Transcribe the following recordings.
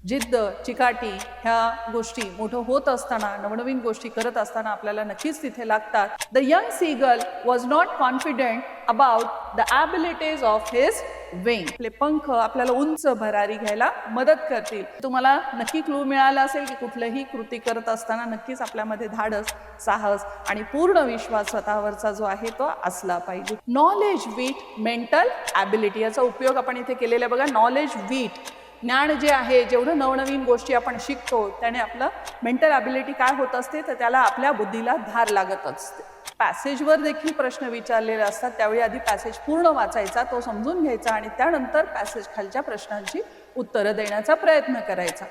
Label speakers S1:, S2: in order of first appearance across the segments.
S1: जिद्द, चिकाटी ह्या गोष्टी मोठं होत असताना, नवनवीन गोष्टी करत असताना आपल्याला नक्कीच तिथे लागतात. The young seagull was not confident about the abilities of his wing. आपले पंख आपल्याला उंच भरारी घ्यायला मदत करतील. तुम्हाला नक्की क्लू मिळाला असेल की कुठलीही कृती करत असताना नक्कीच आपल्यामध्ये धाडस, साहस आणि पूर्ण विश्वास स्वतःवरचा जो आहे तो असला पाहिजे. नॉलेज विथ मेंटल ॲबिलिटी याचा उपयोग आपण इथे केलेला बघा. नॉलेज विथ ज्ञान जे आहे, जेवढं नवनवीन गोष्टी आपण शिकतो त्याने आपलं मेंटल ॲबिलिटी काय होत असते तर त्याला आपल्या बुद्धीला धार लागत असते. पॅसेजवर देखील प्रश्न विचारलेले असतात, त्यावेळी आधी पॅसेज पूर्ण वाचायचा, तो समजून घ्यायचा आणि त्यानंतर पॅसेज खालच्या प्रश्नांची उत्तरं देण्याचा प्रयत्न करायचा.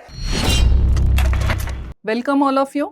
S1: Welcome all of you.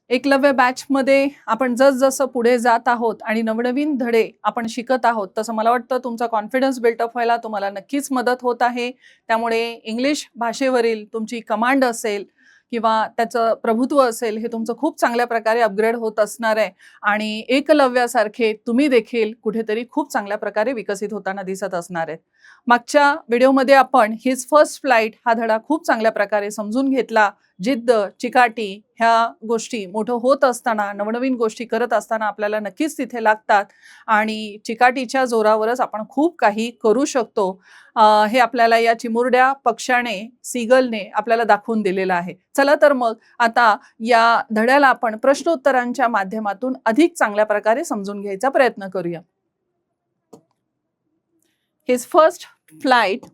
S1: Eklavya बॅचमध्ये आपण जसजसं पुढे जात आहोत आणि नवनवीन धडे आपण शिकत आहोत तसं मला वाटतं तुमचा कॉन्फिडन्स बिल्टअप व्हायला तुम्हाला नक्कीच मदत होत आहे. त्यामुळे इंग्लिश भाषेवरील तुमची कमांड असेल किंवा त्याचं प्रभुत्व असेल हे तुमचं खूप चांगल्या प्रकारे अपग्रेड होत असणार आहे आणि एकलव्यासारखे तुम्ही देखील कुठेतरी खूप चांगल्या प्रकारे विकसित होताना दिसत असणार आहेत. मागच्या व्हिडिओमध्ये आपण हिज फर्स्ट फ्लाईट हा धडा खूप चांगल्या प्रकारे समजून घेतला. जिद्द, चिकाटी ह्या गोष्टी मोठं होत असताना, नवनवीन गोष्टी करत असताना आपल्याला नक्कीच तिथे लागतात आणि चिकाटीच्या जोरावरच आपण खूप काही करू शकतो. हे आपल्याला या चिमुरड्या पक्षाने, सीगलने आपल्याला दाखवून दिलेलं आहे. चला तर मग आता या धड्याला आपण प्रश्नोत्तरांच्या माध्यमातून अधिक चांगल्या प्रकारे समजून घ्यायचा प्रयत्न करूया. हिज फर्स्ट फ्लाईट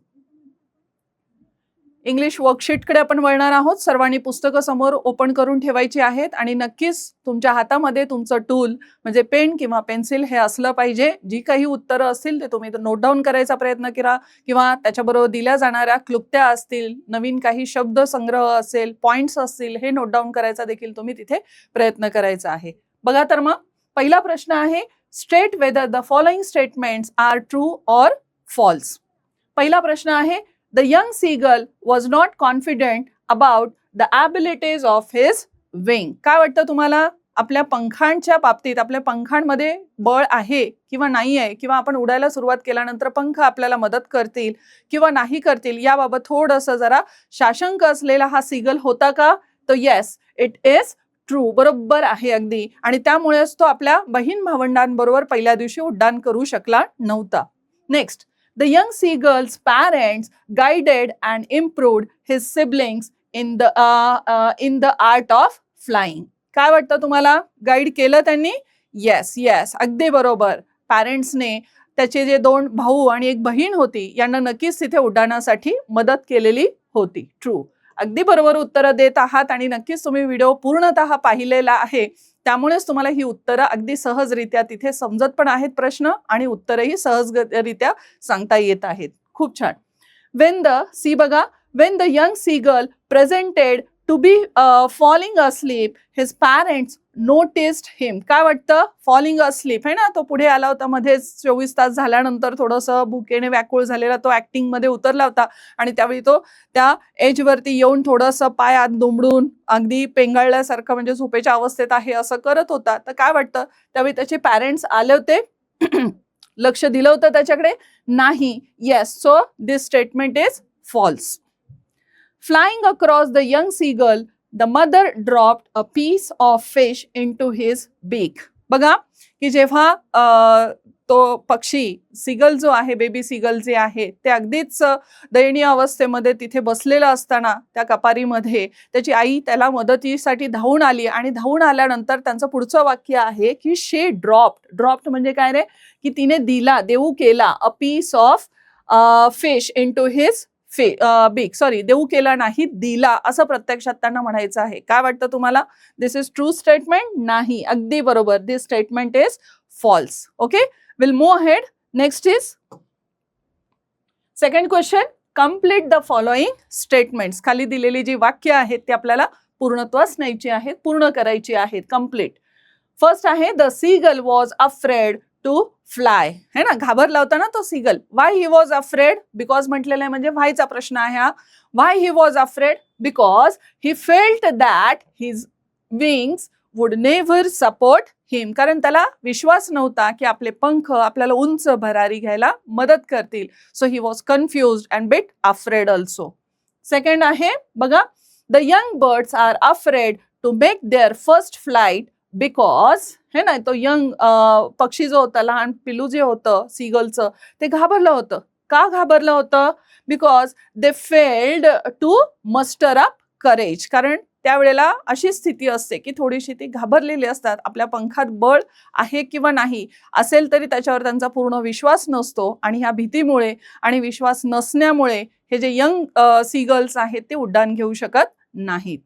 S1: इंग्लिश वर्कशीटकडे आपण वळणार आहोत. सर्वांनी पुस्तकं समोर ओपन करून ठेवायची आहेत आणि नक्कीच तुमच्या हातामध्ये तुमचं टूल म्हणजे पेन किंवा पेन्सिल हे असलं पाहिजे. जी काही उत्तरं असतील ते तुम्ही नोट डाऊन करायचा प्रयत्न करा किंवा त्याच्याबरोबर दिल्या जाणाऱ्या क्लुप्त्या असतील, नवीन काही शब्द संग्रह असेल, पॉइंट्स असतील, हे नोट डाऊन करायचा देखील तुम्ही तिथे प्रयत्न करायचा आहे. बघा तर मग पहिला प्रश्न आहे, state whether the following statements are true or false. पहिला प्रश्न आहे, The young seagull was not confident about the abilities of his wing. काय वाटतं तुम्हाला? आपल्या पंखांच्या बाबतीत आपल्या पंखांमध्ये बळ आहे किंवा नाही आहे, किंवा आपण उडायला सुरुवात केल्यानंतर पंख आपल्याला मदत करतील किंवा नाही करतील याबाबत थोडंसं जरा साशंक असलेला हा सीगल होता का? तर येस, इट इज ट्रू. बरोबर आहे अगदी. आणि त्यामुळेच तो आपल्या बहीण भावंडांबरोबर पहिल्या दिवशी उड्डाण करू शकला नव्हता. Next, the young seagull's parents guided and improved his siblings in the art of flying. काय वाटतं तुम्हाला? गाईड केलं त्यांनी? येस येस, अगदी बरोबर. पॅरेंट्सने त्याचे जे 2 भाऊ आणि एक बहीण होती यांना नक्कीच तिथे उड्डाणासाठी मदत केलेली होती. ट्रू, अगदी बरोबर उत्तरं देत आहात आणि नक्कीच तुम्ही व्हिडिओ पूर्णतः पाहिलेला आहे, त्यामुळेच तुम्हाला ही उत्तरं अगदी सहजरित्या तिथे समजत पण आहेत प्रश्न आणि उत्तरही सहजरित्या सांगता येत आहेत. खूप छान. वेन द सी बघा, when the young seagull presented to be falling asleep his parents noticed him. काय वाटतं? फॉलिंग अस्लीप आहे ना, तो पुढे आला होता मध्येच 24 तास झाल्यानंतर थोडंसं भुकेने व्याकुळ झालेला तो ऍक्टिंग मध्ये उतरला होता आणि त्यावेळी तो त्या एजवरती येऊन थोडंसं पाय आत दुमडून अगदी पेंगाळल्यासारखं म्हणजे झोपेच्या अवस्थेत आहे असं करत होता. तर काय वाटतं त्यावेळी त्याचे पॅरेंट्स आले होते? लक्ष दिलं होतं त्याच्याकडे? नाही. Yes, so this statement is false. Flying across the young seagull, the mother dropped a piece of fish into his beak. बघा की जेव्हा तो पक्षी सीगल जो आहे, बेबी सीगल जे आहे, ते अगदीच दयनीय अवस्थेमध्ये तिथे बसलेलं असताना त्या कपारीमध्ये त्याची आई त्याला मदतीसाठी धावून आली आणि धावून आल्यानंतर त्यांचं पुढचं वाक्य आहे की शी ड्रॉप्ड म्हणजे काय रे? की तिने दिला, देऊ केला, a piece of fish into his beak. Sorry, देऊ केला नाही, दिला असं प्रत्यक्षात त्यांना म्हणायचं आहे. काय वाटतं तुम्हाला? This is true statement? नाही, अगदी बरोबर. This statement is false. Okay, will move ahead. Next is second question. Complete the following statements. खाली दिलेली जी वाक्य आहेत ती आपल्याला पूर्णत्वास न्यायची आहेत, पूर्ण करायची आहेत. कम्प्लीट. फर्स्ट आहे, the seagull was afraid to fly. है ना, घाबरला होता ना तो seagull. Why he was afraid? Because म्हटलेलं आहे म्हणजे व्हायचा प्रश्न आहे हा. Why he was afraid? Because he felt that his wings would never support him. कारण त्याला विश्वास नव्हता की आपले पंख आपल्याला उंच भरारी घ्यायला मदत करतील. So he was confused and bit afraid also. Second आहे बघा, the young birds are afraid to make their first flight because, हे ना, तो यंग पक्षी जो होता, लहान पिलू जे होतं सीगलचं, ते घाबरलं होतं. का घाबरलं होतं? Because they failed to muster up courage. कारण त्यावेळेला अशी स्थिती असते की थोडीशी ती घाबरलेली असतात. आपल्या पंखात बळ आहे किंवा नाही असेल तरी त्याच्यावर त्यांचा पूर्ण विश्वास नसतो आणि ह्या भीतीमुळे आणि विश्वास नसण्यामुळे हे जे यंग सीगल्स आहेत ते उड्डाण घेऊ शकत नाहीत.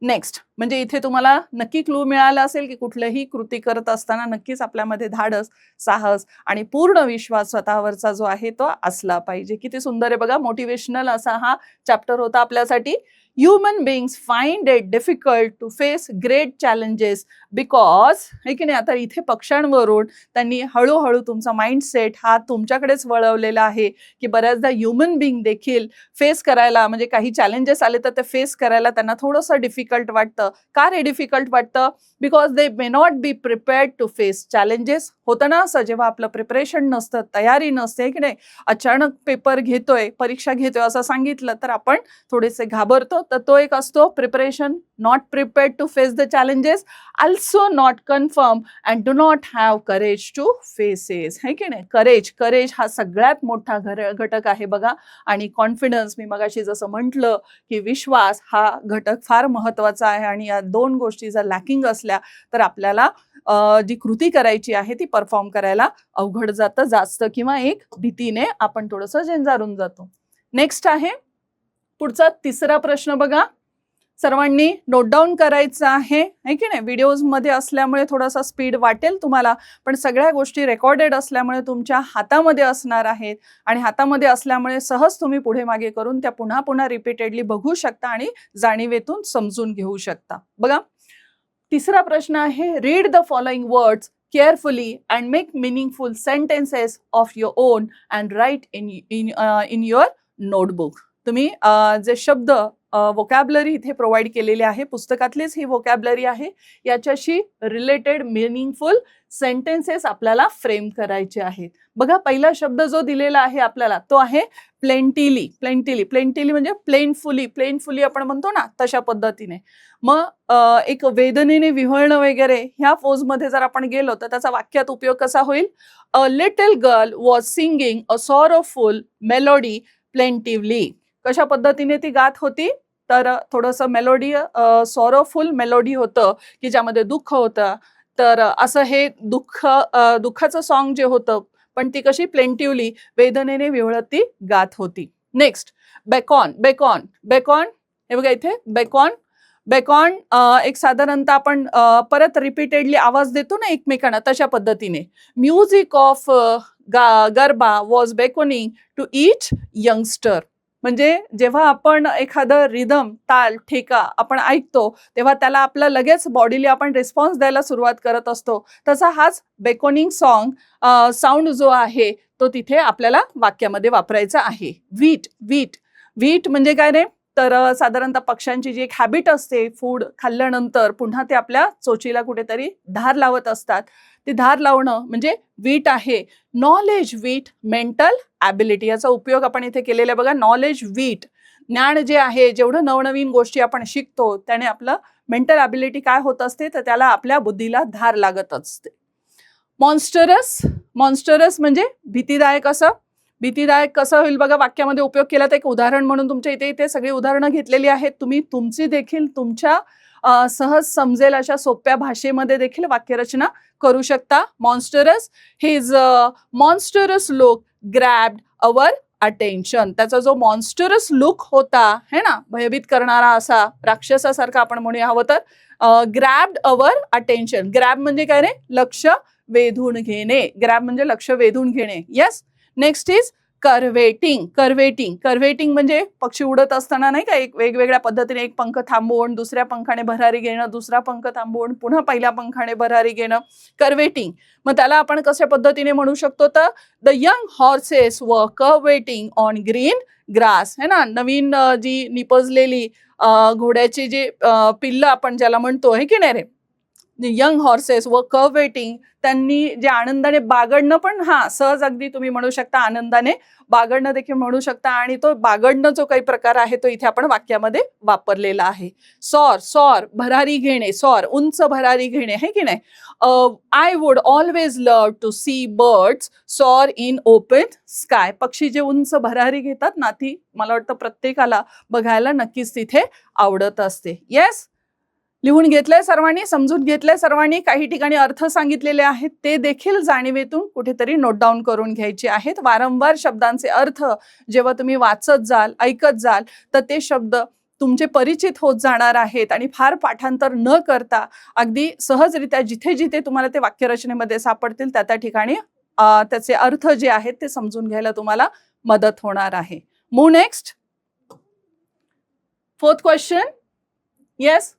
S1: नेक्स्ट म्हणजे इथे तुम्हाला नक्की क्लू मिळाला असेल की कुठलीही कृती करत असताना नक्कीच आपल्यामध्ये धाडस, साहस आणि पूर्ण विश्वास स्वतःवरचा जो आहे तो असला पाहिजे. किती सुंदर आहे बघा, मोटिवेशनल असा हा चॅप्टर होता आपल्यासाठी. Human beings find it difficult to face great challenges because, है की नाही. आता इथे पक्ष्यांवरून त्यांनी हळूहळू तुमचा माइंडसेट हा तुमच्याकडेच वळवलेला आहे की बऱ्याचदा ह्युमन बिंग देखील फेस करायला, म्हणजे काही चॅलेंजेस आले तर ते फेस करायला त्यांना थोडंसं डिफिकल्ट वाटतं. का रे डिफिकल्ट वाटतं? Because they may not be prepared to face challenges. होतं ना असं, जेव्हा आपलं प्रिपरेशन नसतं, तयारी नसते की नाही, अचानक पेपर घेतोय, परीक्षा घेतोय असं सांगितलं तर आपण थोडेसे घाबरतो. तर तो एक असतो preparation. Not prepared to face the challenges, also not confirm and do not have courage to faces, है की नाही. करेज हा सगळ्यात मोठा घटक आहे बघा. आणि कॉन्फिडन्स, मी मगाशी जसं म्हटलं की विश्वास हा घटक फार महत्वाचा आहे. आणि या दोन गोष्टी जर लॅकिंग असल्या तर आपल्याला जी कृती करायची आहे ती परफॉर्म करायला अवघड जातं जास्त, किंवा एक भीतीने आपण थोडंसं झेंजारून जातो. नेक्स्ट आहे पुढचा तिसरा प्रश्न बघा, सर्वांनी नोट डाऊन करायचं आहे की नाही. व्हिडिओज मध्ये असल्यामुळे थोडासा स्पीड वाटेल तुम्हाला, पण सगळ्या गोष्टी रेकॉर्डेड असल्यामुळे तुमच्या हातामध्ये असणार आहेत आणि हातामध्ये असल्यामुळे सहज तुम्ही पुढे मागे करून त्या पुन्हा पुन्हा रिपीटेडली बघू शकता आणि जाणीवेतून समजून घेऊ शकता. बघा तिसरा प्रश्न आहे, read the following words carefully and make meaningful sentences of your own and write in your notebook. तुम्ही जे शब्द वोकॅबलरी इथे प्रोव्हाइड केलेली आहे, पुस्तकातलीच ही वोकॅबलरी आहे, याच्याशी रिलेटेड मिनिंगफुल सेंटेन्सेस आपल्याला फ्रेम करायचे आहेत. बघा पहिला शब्द जो दिलेला आहे आपल्याला तो आहे प्लेंटिली. प्लेंटिली म्हणजे प्लेनफुली आपण म्हणतो ना तशा पद्धतीने. मग एक वेदनेने विव्हळणं वगैरे ह्या फोजमध्ये जर आपण गेलो तर त्याचा वाक्यात उपयोग कसा होईल? A little girl was singing a sorrowful melody plaintively. कशा पद्धतीने ती गात होती? तर थोडंसं मेलोडी, सॉरोफुल मेलोडी होतं की ज्यामध्ये दुःख होतं. तर असं हे दुःखाचं सॉन्ग जे होतं, पण ती कशी प्लेंटिवली, वेदनेने विव्हळत ती गात होती. Next Bacon. हे बघा इथे बेकॉन एक साधारणतः आपण परत रिपीटेडली आवाज देतो ना एकमेकांना, तशा पद्धतीने. Music of garba was beckoning to each youngster. म्हणजे जेव्हा आपण एखादं रिदम, ताल, ठेका आपण ऐकतो तेव्हा त्याला आपलं लगेच बॉडीली आपण रिस्पॉन्स द्यायला सुरुवात करत असतो. तसा हाच बेकॉनिंग साऊंड जो आहे तो तिथे आपल्याला वाक्यामध्ये वापरायचा आहे. वीट म्हणजे काय रे? तर साधारणतः पक्ष्यांची जी एक हॅबिट असते, फूड खाल्ल्यानंतर पुन्हा ते आपल्या चोचीला कुठेतरी धार लावत असतात. ती धार लावणं म्हणजे वीट आहे. नॉलेज वीट मेंटल ॲबिलिटी, याचा उपयोग आपण इथे केलेला बघा. नॉलेज वीट, ज्ञान जे आहे, जेवढं नवनवीन गोष्टी आपण शिकतो त्याने आपलं मेंटल ॲबिलिटी काय होत असते तर त्याला आपल्या बुद्धीला धार लागत असते. मॉन्स्टरस म्हणजे भीतीदायक कसं होईल बघा वाक्यामध्ये उपयोग केला तर एक उदाहरण म्हणून तुमच्या इथे सगळी उदाहरणं घेतलेली आहेत. तुम्ही तुमची देखील तुमच्या सहज समजेल अशा सोप्या भाषेमध्ये देखील वाक्यरचना करू शकता. Monstrous, his monstrous look ग्रॅब्ड our attention. त्याचा जो मॉन्स्टरस लुक होता, है ना, भयभीत करणारा असा राक्षसासारखा आपण म्हणूया हवं तर, ग्रॅब्ड अवर अटेन्शन. ग्रॅब म्हणजे काय रे? लक्ष वेधून घेणे. ग्रॅब म्हणजे लक्ष वेधून घेणे. येस. नेक्स्ट इज कर्वेटिंग म्हणजे पक्षी उडत असताना नाही का, एक वेगवेगळ्या पद्धतीने एक पंख थांबवून दुसऱ्या पंखाने भरारी घेणं, दुसरा पंख थांबवून पुन्हा पहिल्या पंखाने भरारी घेणं, कर्वेटिंग. मग त्याला आपण कशा पद्धतीने म्हणू शकतो तर द यंग हॉर्सेस वर कर्वेटिंग ऑन ग्रीन ग्रास, है ना. नवीन जी निपजलेली घोड्याची जी पिल्लं आपण ज्याला म्हणतो, है की नाही रे, यंग हॉर्सेस व कवेटिंग, त्यांनी जे आनंदाने बागडणं, पण हा सहज अगदी तुम्ही म्हणू शकता आनंदाने बागडणं देखील म्हणू शकता, आणि तो बागडणं जो काही प्रकार आहे तो इथे आपण वाक्यामध्ये वापरलेला आहे. सॉर, सॉर भरारी घेणे, सॉर उंच भरारी घेणे, है की नाही. I would always love to see birds soar in open sky, पक्षी जे उंच भरारी घेतात ना, ती मला वाटतं प्रत्येकाला बघायला नक्कीच तिथे आवडत असते. येस, लिहून घेतलंय सर्वांनी, समजून घेतलंय सर्वांनी. काही ठिकाणी अर्थ सांगितलेले आहेत ते देखील जाणीवेतून कुठेतरी नोट डाऊन करून घ्यायचे आहेत. वारंवार शब्दांचे अर्थ जेव्हा तुम्ही वाचत जाल, ऐकत जाल, तर ते शब्द तुमचे परिचित होत जाणार आहेत आणि फार पाठांतर न करता अगदी सहजरित्या जिथे जिथे तुम्हाला ते वाक्यरचनेमध्ये सापडतील त्या त्या ठिकाणी त्याचे अर्थ जे आहेत ते समजून घ्यायला तुम्हाला मदत होणार आहे. Move next. Fourth question. Yes.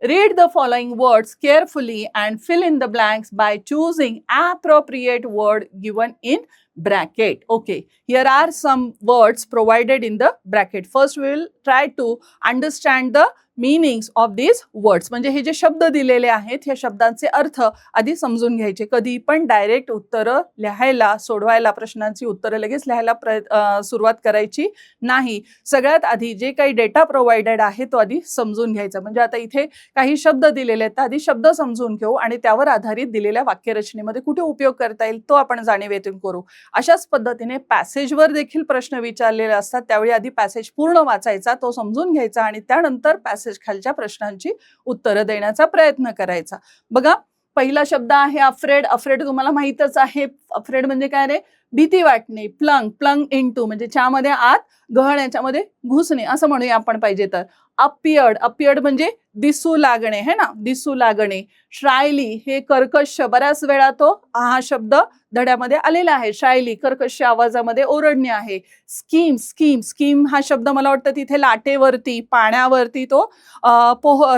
S1: Read the following words carefully and fill in the blanks by choosing appropriate word given in bracket. Okay, here are some words provided in the bracket. First we will try to understand the meanings of these words. म्हणजे हे जे शब्द दिलेले आहेत ह्या शब्दांचे अर्थ आधी समजून घ्यायचे. कधी पण डायरेक्ट उत्तरं लिहायला, सोडवायला, प्रश्नांची उत्तरं लगेच लिहायला सुरुवात करायची नाही. सगळ्यात आधी जे काही डेटा प्रोव्हाइडेड आहे तो आधी समजून घ्यायचा. म्हणजे आता इथे काही शब्द दिलेले आहेत, आधी शब्द समजून घेऊ आणि त्यावर आधारित दिलेल्या वाक्यरचनेमध्ये कुठे उपयोग करता येईल तो आपण जाणीवेतून करू. अशाच पद्धतीने पॅसेजवर देखील प्रश्न विचारलेले असतात, त्यावेळी आधी पॅसेज पूर्ण वाचायचा, तो समजून घ्यायचा आणि त्यानंतर पॅसेज खालच्या प्रश्नांची उत्तरं देण्याचा प्रयत्न करायचा. बघा, पहिला शब्द आहे अफ्रेड. अफ्रेड तुम्हाला माहितच आहे. अफ्रेड म्हणजे काय रे? भीती वाटणे. प्लंग, प्लंग इनटू म्हणजे च्यामध्ये आत गहण्याच्यामध्ये घुसणे असं म्हणूया आपण पाहिजे तर. अपियर्ड, अपियर्ड म्हणजे दिसू लागणे, है ना, दिसू लागणे. श्रायली हे कर्कश, बऱ्याच वेळा तो हा शब्द धड्यामध्ये आलेला आहे. श्रायली कर्कश आवाजामध्ये ओरडणे आहे. स्कीम, स्कीम, स्कीम हा शब्द मला वाटतं तिथे लाटेवरती, पाण्यावरती तो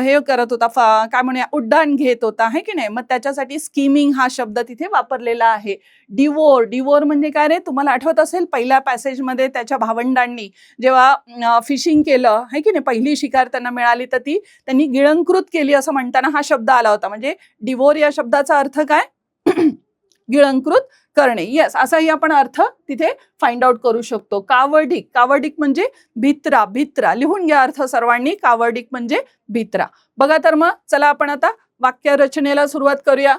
S1: हे करत होता, काय म्हणूया, उड्डाण घेत होता, है की नाही. मग त्याच्यासाठी स्कीमिंग हा शब्द तिथे वापरलेला आहे. डिवोर, डिवोर म्हणजे काय रे? तुम्हाला आठवत असेल पहिल्या पॅसेजमध्ये त्याच्या भावंडांनी जेव्हा फिशिंग केलं, है की नाही, पहिली शिकार त्यांना मिळाली तर ती त्यांनी गिळंकृत केली असं म्हणताना हा शब्द आला होता. म्हणजे डिवोर या शब्दाचा अर्थ काय? गिळंकृत करणे. येस, असाही आपण अर्थ तिथे फाइंड आउट करू शकतो. कावर्डिक, कावर्डिक म्हणजे भित्रा, भित्रा. लिहून घ्या अर्थ सर्वांनी. कावर्डिक म्हणजे भित्रा. बघा तर मग चला आपण आता वाक्य रचनेला सुरुवात करूया.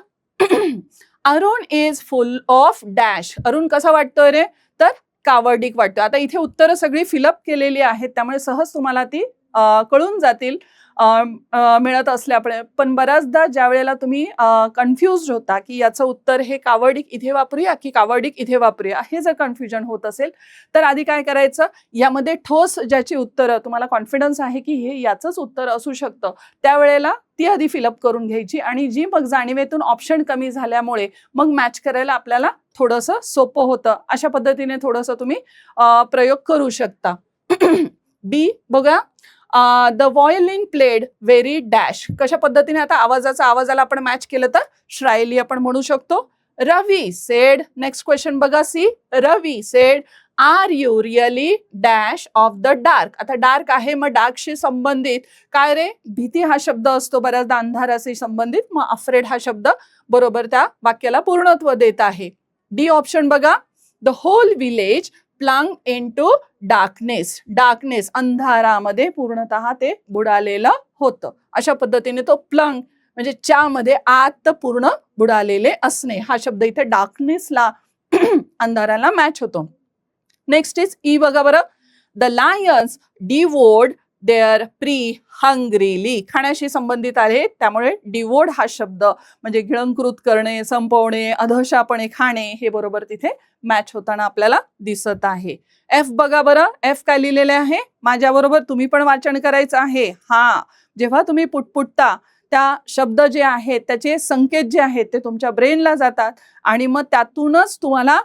S1: Arun is full of dash. Arun कसा वाटतोय रे? तर कावर्डिक वाटतो. आता इथे उत्तरं सगळी फिलअप केलेली आहेत त्यामुळे सहज तुम्हाला ती कळून जातील मिळत असल्यामुळे. पण बऱ्याचदा ज्या वेळेला तुम्ही कन्फ्युज होता की याचं उत्तर हे कावर्डिक इथे वापरूया की कावर्डिक इथे वापरूया, हे जर कन्फ्युजन होत असेल तर आधी काय करायचं, यामध्ये ठोस ज्याची उत्तरं तुम्हाला कॉन्फिडन्स आहे की हे याचंच उत्तर असू शकतं त्यावेळेला ती आधी फिलअप करून घ्यायची आणि जी मग जाणीवेतून ऑप्शन कमी झाल्यामुळे मग मॅच करायला आपल्याला थोडंसं सोपं होतं. अशा पद्धतीने थोडंसं तुम्ही प्रयोग करू शकता. बी बघा. The violin played very dash. कशा पद्धतीने आता आवाजाला आपण मॅच केलं तर श्रायली आपण म्हणू शकतो. रवी सेड. नेक्स्ट क्वेश्चन बघा. C. Ravi said are you really dash of the dark. आता डार्क आहे, मग डार्कशी संबंधित काय रे? भीती हा शब्द असतो बऱ्याचदा अंधाराशी संबंधित, मग अफ्रेड हा शब्द बरोबर त्या वाक्याला पूर्णत्व देत आहे. डी ऑप्शन बघा. The whole village plunge into darkness. Darkness अंधारामध्ये पूर्णतः ते बुडालेलं होतं. अशा पद्धतीने तो प्लंग म्हणजे च्यामध्ये आत पूर्ण बुडालेले असणे हा शब्द इथे डार्कनेसला अंधाराला मॅच होतो. नेक्स्ट इज ई बघा बरं. The lions devoured their prey hungrily. खाण्याशी संबंधित आहे त्यामुळे डिवोर्ड हा शब्द म्हणजे गिळंकृत करणे, संपवणे, अधशापणे खाणे हे बरोबर तिथे मॅच होताना आपल्याला दिसत आहे. एफ बघा बरं. एफ काय लिहिलेले आहे? माझ्याबरोबर तुम्ही पण वाचन करायचं आहे. हा, जेव्हा तुम्ही पुटपुटता त्या शब्द जे आहेत त्याचे संकेत जे आहेत ते तुमच्या ब्रेनला जातात आणि मग त्यातूनच तुम्हाला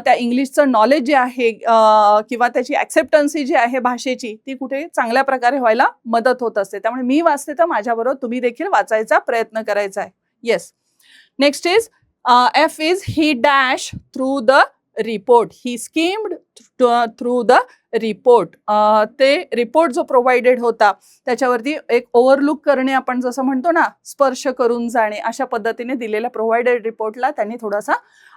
S1: त्या इंग्लिशचं नॉलेज जे आहे किंवा त्याची ॲक्सेप्टन्सी जी आहे भाषेची ती कुठे चांगल्या प्रकारे व्हायला मदत होत असते. त्यामुळे मी वाचते तर माझ्याबरोबर तुम्ही देखील वाचायचा प्रयत्न करायचा आहे. Yes. Next is F is he dash through the report. He schemed through the report. ते रिपोर्ट जो प्रोव्हाइडेड होता त्याच्यावरती एक ओव्हरलुक करणे, आपण जसं म्हणतो ना, स्पर्श करून जाणे, अशा पद्धतीने दिलेल्या प्रोव्हाइडेड रिपोर्टला त्यांनी थोडासा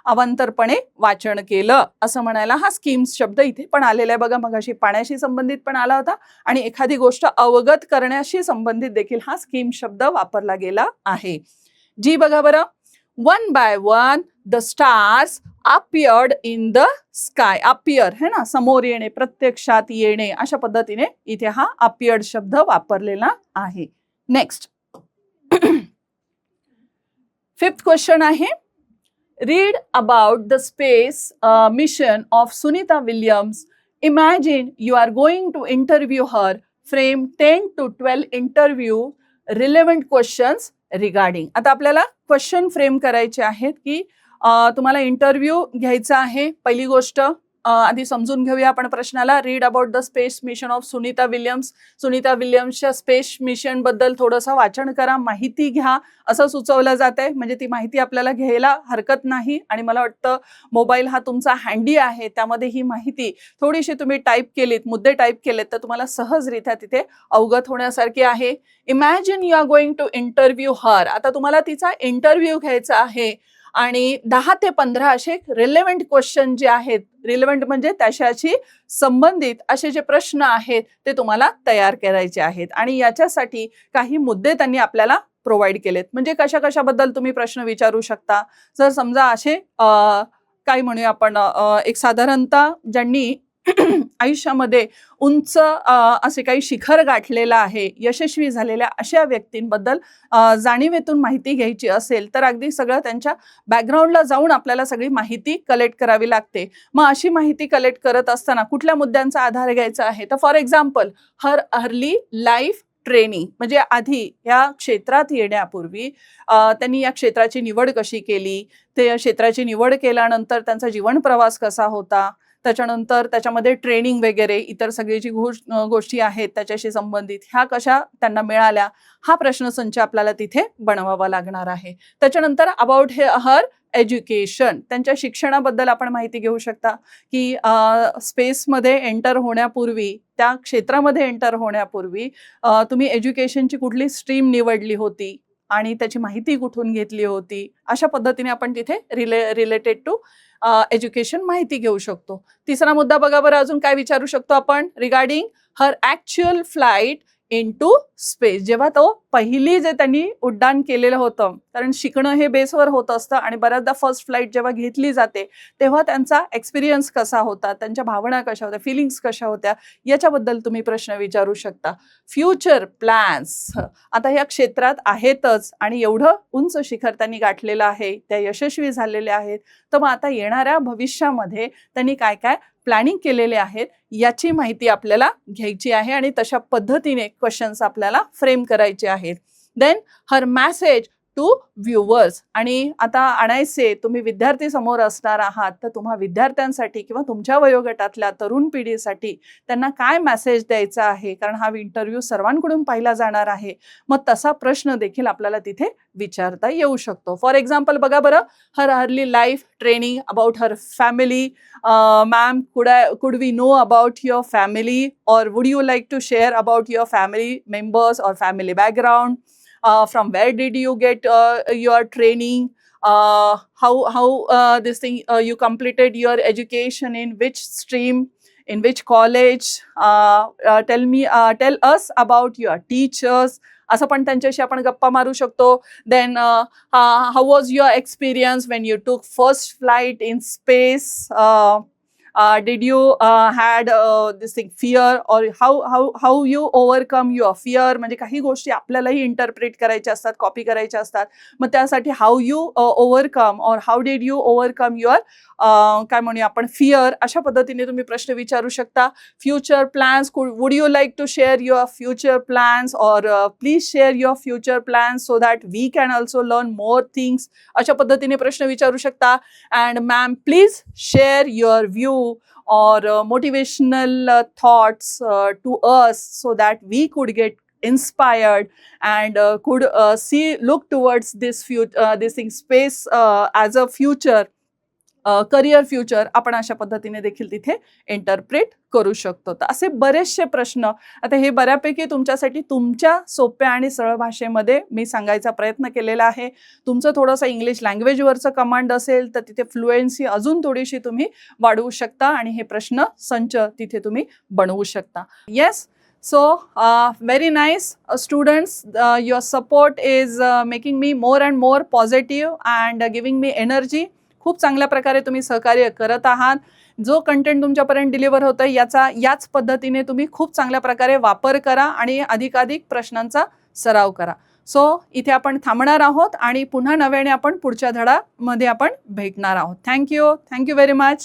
S1: अवांतरपणे वाचन केलं असं म्हणायला हा स्कीम्स शब्द इथे पण आलेला आहे. बघा, मगाशी पाण्याशी संबंधित पण आला होता आणि एखादी गोष्ट अवगत करण्याशी संबंधित देखील हा स्कीम शब्द वापरला गेला आहे. जी बघा बरं, one by one the stars appeared in the sky. appear है ना, समोर येणे, प्रत्यक्षात येणे, अशा पद्धतीने इथे हा appeared शब्द वापरलेला आहे. नेक्स्ट, फिफ्थ क्वेश्चन आहे, read about the space mission of Sunita Williams. Imagine you are going to interview her. Frame 10 to 12 interview relevant questions regarding. आता आपल्याला क्वेश्चन फ्रेम करायचे आहेत की तुम्हाला इंटरव्ह्यू घ्यायचा आहे. पहिली गोष्ट आधी समजून घेऊया आपण प्रश्नाला. Read about the space mission of Sunita Williams. Sunita विल्यम्सच्या स्पेस मिशन बद्दल थोडंसं वाचन करा, माहिती घ्या असं सुचवलं जात आहे. म्हणजे ती माहिती आपल्याला घ्यायला हरकत नाही आणि मला वाटतं मोबाईल हा तुमचा हँडी आहे, त्यामध्ये ही माहिती थोडीशी तुम्ही टाईप केलीत, मुद्दे टाईप केलेत तर तुम्हाला सहजरित्या तिथे अवगत होण्यासारखी आहे. Imagine you are going to interview her. आता तुम्हाला तिचा इंटरव्ह्यू घ्यायचा आहे आणि 10 ते 15 असे रिलेव्हंट क्वेश्चन जे आहेत, रिलेव्हंट म्हणजे त्याच्याशी संबंधित असे जे प्रश्न आहेत ते तुम्हाला तयार करायचे आहेत आणि याच्यासाठी काही मुद्दे त्यांनी आपल्याला प्रोव्हाइड केलेत. म्हणजे कशा कशाबद्दल तुम्ही प्रश्न विचारू शकता. जर समजा असे काय म्हणूया आपण, एक साधारणतः ज्यांनी आयुष्यामध्ये उंच असे काही शिखर गाठलेलं आहे, यशस्वी झालेल्या अशा व्यक्तींबद्दल जाणीवेतून माहिती घ्यायची असेल तर अगदी सगळं त्यांच्या बॅकग्राऊंडला जाऊन आपल्याला सगळी माहिती कलेक्ट करावी लागते. मग अशी माहिती कलेक्ट करत असताना कुठल्या मुद्द्यांचा आधार घ्यायचा आहे, तर for example her early life training, म्हणजे आधी या क्षेत्रात येण्यापूर्वी त्यांनी या क्षेत्राची निवड कशी केली, ते या क्षेत्राची निवड केल्यानंतर त्यांचा जीवन प्रवास कसा होता, त्याच्यानंतर त्याच्यामध्ये ट्रेनिंग वगैरे इतर सगळी जी गोष्टी आहेत त्याच्याशी संबंधित ह्या कशा त्यांना मिळाल्या, हा प्रश्नसंच आपल्याला तिथे बनवावा लागणार आहे. त्याच्यानंतर अबाउट हर एज्युकेशन, त्यांच्या शिक्षणाबद्दल आपण माहिती घेऊ शकता की स्पेसमध्ये एंटर होण्यापूर्वी, त्या क्षेत्रामध्ये एंटर होण्यापूर्वी तुम्ही एज्युकेशनची कुठली स्ट्रीम निवडली होती आणि त्याची माहिती कुठून घेतली होती, अशा पद्धतीने आपण तिथे रिलेटेड टू एज्युकेशन माहिती घेऊ शकतो. तिसरा मुद्दा बघा बरं, अजून काय विचारू शकतो आपण, regarding her actual flight in to space. जेव्हा तो पहिली जे त्यांनी उड्डाण केलेलं होतं, कारण शिकणं हे बेसवर होत असतं आणि बऱ्याचदा फर्स्ट फ्लाईट जेव्हा घेतली जाते तेव्हा त्यांचा एक्सपिरियन्स कसा होता, त्यांच्या भावना कशा होत्या, फिलिंग्स कशा होत्या, याच्याबद्दल तुम्ही प्रश्न विचारू शकता. फ्युचर प्लॅन्स, आता या क्षेत्रात आहेतच आणि एवढं उंच शिखर त्यांनी गाठलेलं आहे, त्या यशस्वी झालेले आहेत, तर मग आता येणाऱ्या भविष्यामध्ये त्यांनी काय काय प्लॅनिंग केलेले आहेत याची माहिती आपल्याला घ्यायची आहे आणि तशा पद्धतीने क्वेश्चन्स आपल्याला फ्रेम करायचे आहेत. Then her message to viewers, आणि आता आणायचे तुम्ही विद्यार्थी समोर असणार आहात तर तुम्हा विद्यार्थ्यांसाठी किंवा तुमच्या वयोगटातल्या तरुण पिढीसाठी त्यांना काय मेसेज द्यायचा आहे, कारण हा इंटरव्ह्यू सर्वांकडून पाहिला जाणार आहे. मग तसा प्रश्न देखील आपल्याला तिथे विचारता येऊ शकतो. फॉर एक्झाम्पल बघा बरं, her early life training about her family. Ma'am, could we know about your family, or would you like to share about your family members or family background? From where did you get your training? How this thing you completed your education, in which stream, in which college? Tell us about your teachers. असं पण त्यांच्याशी आपण गप्पा मारू शकतो. Then how was your experience when you took first flight in space? Did you had this thing fear, or how you overcome your fear? म्हणजे काही गोष्टी आपल्यालाही इंटरप्रेट करायच्या असतात, कॉपी करायच्या असतात, मग त्यासाठी हाऊ यू ओव्हरकम और how did you overcome your काय म्हणूया आपण फिअर, अशा पद्धतीने तुम्ही प्रश्न विचारू शकता. Future plans, would you like to share your future plans, और please share your future plans so that we can also learn more things, अशा पद्धतीने प्रश्न विचारू शकता. And ma'am, please share your view or motivational thoughts to us so that we could get inspired and could look towards this thing space as a future. Career future आपण अशा पद्धतीने देखील तिथे इंटरप्रेट करू शकतो. तर असे बरेचसे प्रश्न, आता हे बऱ्यापैकी तुमच्यासाठी तुमच्या सोप्या आणि सरळ भाषेमध्ये मी सांगायचा प्रयत्न केलेला आहे. तुमचं थोडंसं इंग्लिश लँग्वेजवरचं कमांड असेल तर तिथे फ्लुएन्सी अजून थोडीशी तुम्ही वाढवू शकता आणि हे प्रश्न संच तिथे तुम्ही बनवू शकता. Yes. So, very nice, students. Your support is making me more and more positive and giving me energy. खूप चांगल्या प्रकारे तुम्ही सहकार्य करत आहात. जो कंटेंट तुमच्यापर्यंत डिलिव्हर होतोय याच पद्धतीने तुम्ही खूप चांगल्या प्रकारे वापर करा आणि अधिकाधिक प्रश्नांचा सराव करा. सो इथे आपण थांबणार आहोत आणि पुन्हा नव्याने आपण पुढच्या धड्यामध्ये आपण भेटणार आहोत. Thank you very much.